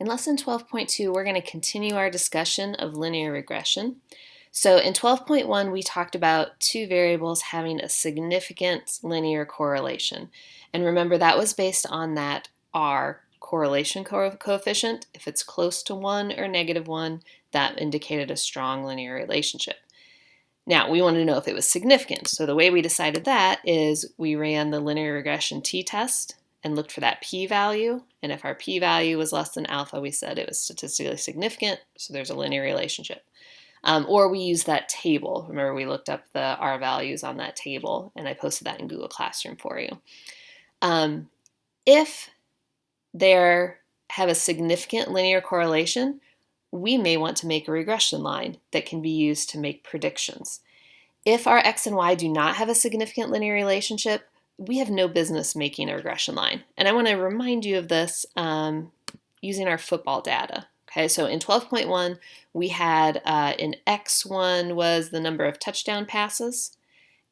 In lesson 12.2, we're going to continue our discussion of linear regression. So in 12.1, we talked about two variables having a significant linear correlation. And remember, that was based on that R correlation coefficient. If it's close to 1 or -1, that indicated a strong linear relationship. Now, we wanted to know if it was significant. So the way we decided that is we ran the linear regression t-test and looked for that p-value. And if our p-value was less than alpha, we said it was statistically significant, so there's a linear relationship. Or we used that table. Remember, we looked up the R values on that table, and I posted that in Google Classroom for you. If they have a significant linear correlation, we may want to make a regression line that can be used to make predictions. If our x and y do not have a significant linear relationship, we have no business making a regression line. And I want to remind you of this using our football data. Okay, so in 12.1, we had in x1 was the number of touchdown passes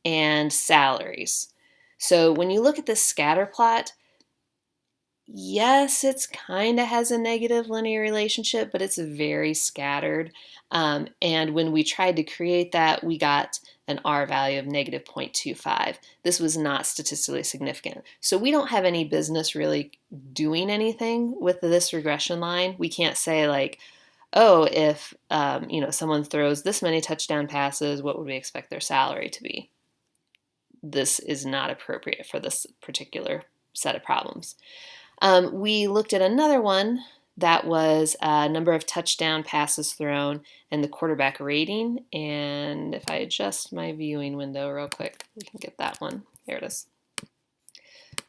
and salaries. So when you look at this scatter plot, yes, it's kind of has a negative linear relationship, but it's very scattered. And when we tried to create that, we got an R value of -0.25. This was not statistically significant. So we don't have any business really doing anything with this regression line. We can't say like, oh, if someone throws this many touchdown passes, what would we expect their salary to be? This is not appropriate for this particular set of problems. We looked at another one that was number of touchdown passes thrown and the quarterback rating. And if I adjust my viewing window real quick, we can get that one. Here it is.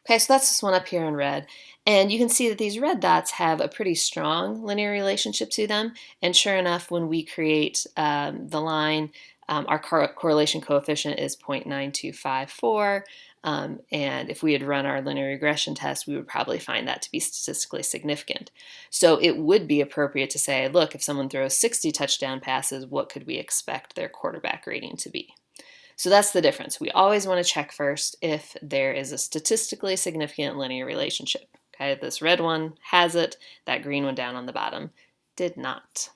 Okay, so that's this one up here in red. And you can see that these red dots have a pretty strong linear relationship to them. And sure enough, when we create the line, our correlation coefficient is 0.9254. And if we had run our linear regression test, we would probably find that to be statistically significant. So it would be appropriate to say, look, if someone throws 60 touchdown passes, what could we expect their quarterback rating to be? So that's the difference. We always want to check first if there is a statistically significant linear relationship. Okay, this red one has it, that green one down on the bottom did not.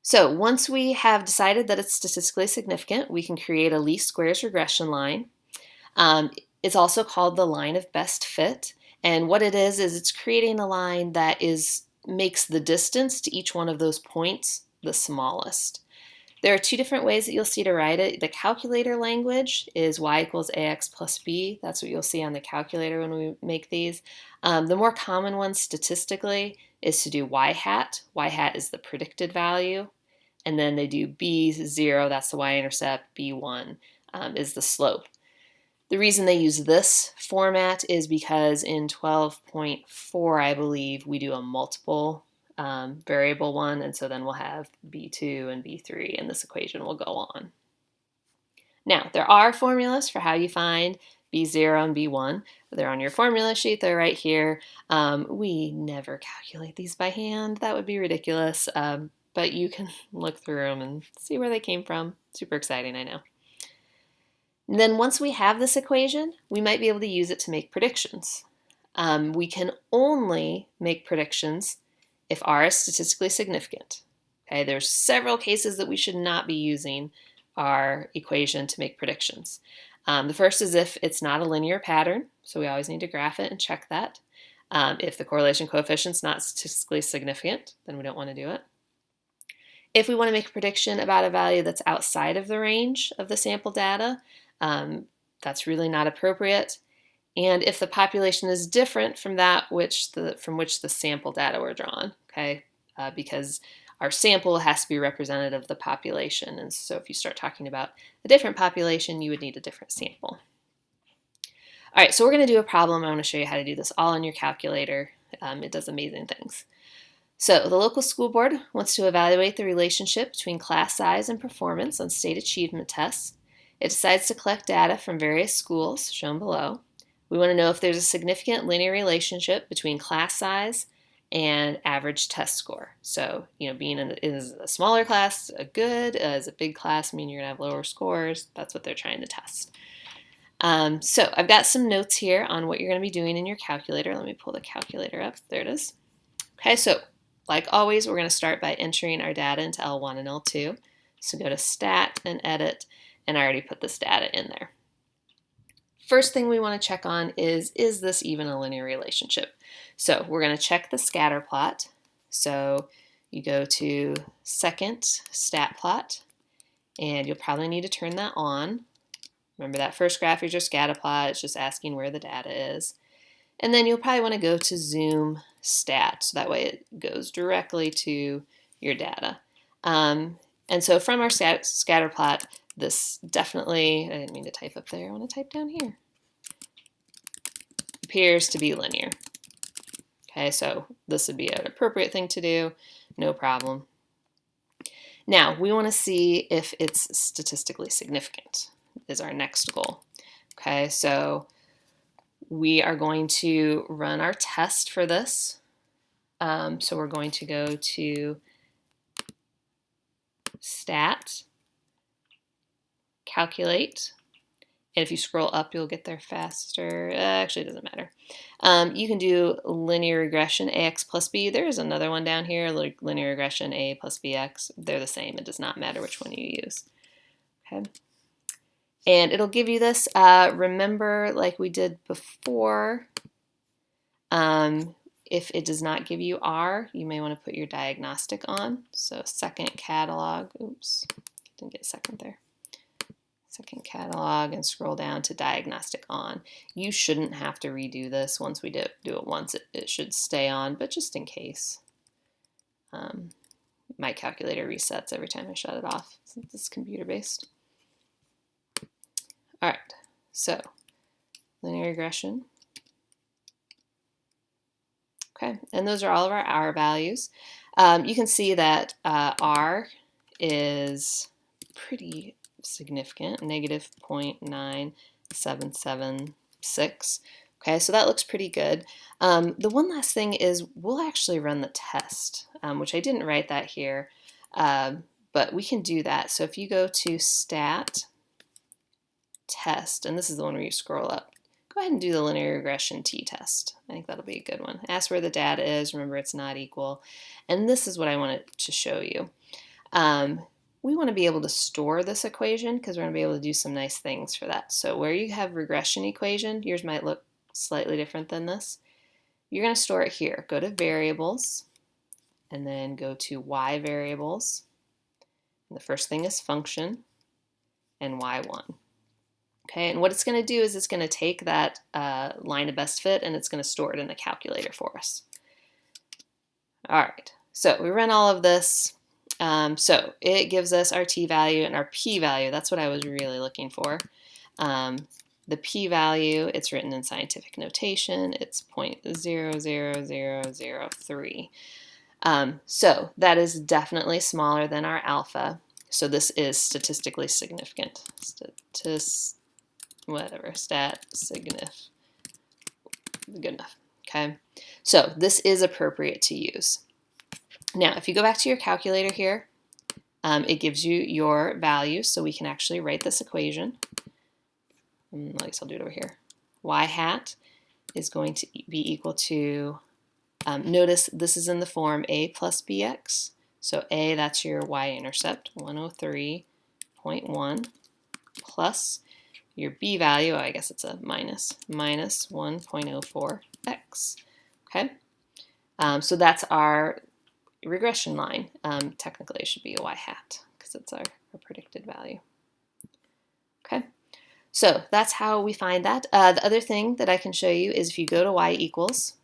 So once we have decided that it's statistically significant, we can create a least squares regression line. It's also called the line of best fit. And what it is it's creating a line that makes the distance to each one of those points the smallest. There are two different ways that you'll see to write it. The calculator language is y equals ax plus b. That's what you'll see on the calculator when we make these. The more common one statistically is to do y hat. Y hat is the predicted value. And then they do b0, that's the y-intercept, b1 is the slope. The reason they use this format is because in 12.4, I believe, we do a multiple variable one, and so then we'll have b2 and b3, and this equation will go on. Now, there are formulas for how you find b0 and b1. They're on your formula sheet. They're right here. We never calculate these by hand. That would be ridiculous, but you can look through them and see where they came from. Super exciting, I know. And then once we have this equation, we might be able to use it to make predictions. We can only make predictions if R is statistically significant. Okay, there's several cases that we should not be using our equation to make predictions. The first is if it's not a linear pattern, so we always need to graph it and check that. If the correlation coefficient is not statistically significant, then we don't want to do it. If we want to make a prediction about a value that's outside of the range of the sample data, that's really not appropriate. And if the population is different from that from which the sample data were drawn, okay, because our sample has to be representative of the population. And so if you start talking about a different population, you would need a different sample. All right, so we're going to do a problem. I want to show you how to do this all on your calculator. It does amazing things. So the local school board wants to evaluate the relationship between class size and performance on state achievement tests. It decides to collect data from various schools, shown below. We want to know if there's a significant linear relationship between class size and average test score. So, being is a smaller class a good, is a big class mean you're going to have lower scores? That's what they're trying to test. So I've got some notes here on what you're going to be doing in your calculator. Let me pull the calculator up. There it is. Okay, so like always, we're going to start by entering our data into L1 and L2. So go to Stat and Edit, and I already put this data in there. First thing we want to check on is this even a linear relationship? So we're going to check the scatter plot. So you go to second stat plot, and you'll probably need to turn that on. Remember that first graph is your scatter plot. It's just asking where the data is. And then you'll probably want to go to zoom stat, so that way it goes directly to your data. And so from our scatter plot, this definitely, I didn't mean to type up there, I want to type down here, appears to be linear. Okay, so this would be an appropriate thing to do, no problem. Now, we want to see if it's statistically significant, is our next goal. Okay, so we are going to run our test for this. So we're going to go to Stat, Calculate, and if you scroll up, you'll get there faster. Actually, it doesn't matter. You can do linear regression, AX plus B. There is another one down here, like linear regression, A plus BX. They're the same. It does not matter which one you use. Okay. And it'll give you this. Remember, like we did before, if it does not give you R, you may want to put your diagnostic on. So second catalog, oops, didn't get second there. Second catalog and scroll down to diagnostic on. You shouldn't have to redo this once we do it once. It should stay on, but just in case. My calculator resets every time I shut it off since it's computer based. All right, so linear regression. Okay, and those are all of our R values. You can see that R is pretty significant, negative 0.9776. Okay, so that looks pretty good. The one last thing is we'll actually run the test, which I didn't write that here, but we can do that. So if you go to Stat, Test, and this is the one where you scroll up, go ahead and do the linear regression t-test. I think that'll be a good one. Ask where the data is. Remember, it's not equal. And this is what I wanted to show you. We want to be able to store this equation because we're going to be able to do some nice things for that. So where you have regression equation, yours might look slightly different than this. You're going to store it here. Go to variables and then go to y variables. And the first thing is function and y1. Okay, and what it's going to do is it's going to take that line of best fit and it's going to store it in the calculator for us. All right, so we run all of this. So it gives us our t-value and our p-value. That's what I was really looking for. The p-value, it's written in scientific notation. It's 0.00003. So that is definitely smaller than our alpha. So this is statistically significant. Stat signif. Good enough. Okay. So this is appropriate to use. Now, if you go back to your calculator here, it gives you your values, so we can actually write this equation. At least I'll do it over here. Y hat is going to be equal to, notice this is in the form A plus BX. So A, that's your y-intercept, 103.1, plus your B value, I guess it's a minus 1.04x. Okay, so that's our regression line. Technically, it should be a y hat because it's our predicted value. Okay, so that's how we find that. The other thing that I can show you is if you go to y equals,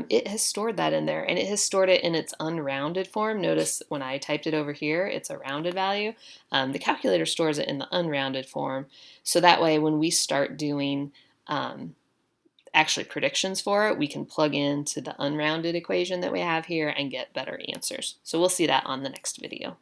it has stored that in there, and it has stored it in its unrounded form. Notice when I typed it over here, it's a rounded value. The calculator stores it in the unrounded form, so that way when we start doing actually predictions for it, we can plug into the unrounded equation that we have here and get better answers. So we'll see that on the next video.